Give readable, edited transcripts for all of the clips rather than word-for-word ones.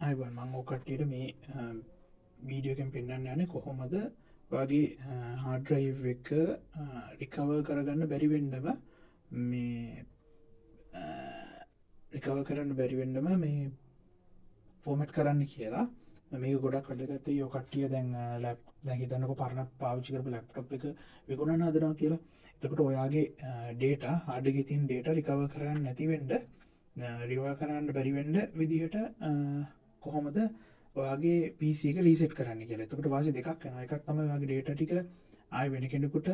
Ivan මං ඕකට්ටියට මේ වීඩියෝකෙන් පෙන්න්න යන කොහොමද වගේ හාඩරයිව් එක රිකව කරගන්න බැරිවෙන්ඩම මේ රිකව කරන්න බැරිවෙන්ඩම මේ ෆෝමට් කරන්න කියලා මේ ගොඩක් කඩගත යෝකට්ටිය දැන් ලැප් දැහිතන්නක පරණ පාවිචිකරප ලැප්ටප් එක විකුණන්න හදනවා කියලා එතකට ඔයාගේ ඩේට ආඩගෙ තින් ඩේට රිකව කරන්න නැතිවෙන්ඩ රිවා කරන්න බැරිවෙන්ඩ විදිහට කොහොමද ඔයාගේ පිසික රීසෙට් කරන්න කියලා එතකට වාසි දෙකක් යන එකක් තම වගේ ඩේට ටික ආය වෙන කෙනෙකුට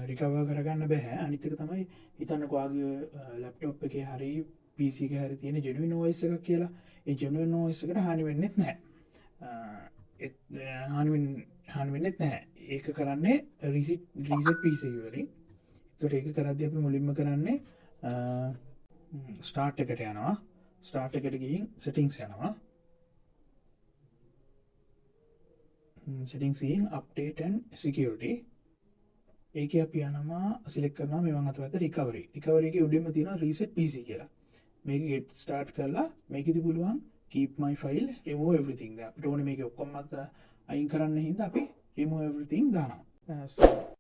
රිකව කරගන්න බැහැ අනිතක තමයි හිතන්නකවාගේ ලැප්ටොප් එක හරි පිසික හරි තියෙන ජනුව නෝයිස එක කියලා ඒ ජනුව නෝයිසකට හනි වෙන්නෙත් නෑ හානිවෙන්නෙත් නෑ ඒක කරන්නේ රිසිට් පිසිවලින් තොට ඒක කරද්‍ය අපි මුලින්ම කරන්නේ ස්ටාර්ට් එකට යනවා ස්ටාර්ට් එකට ගිහින් සෙටින්ග්ස් යනවා settings in update and security ඒක අපි යනවා සිලෙක්ට් කරනවා මේවන් අතර recovery එක උඩින්ම තියෙනවා reset pc කියලා මේක get start කරලා මේකෙදි පුළුවන් keep my file remove everything අපිට ඕනේ මේක ඔක්කොම අයින් කරන්න හින්දා අපි remove everything දානවා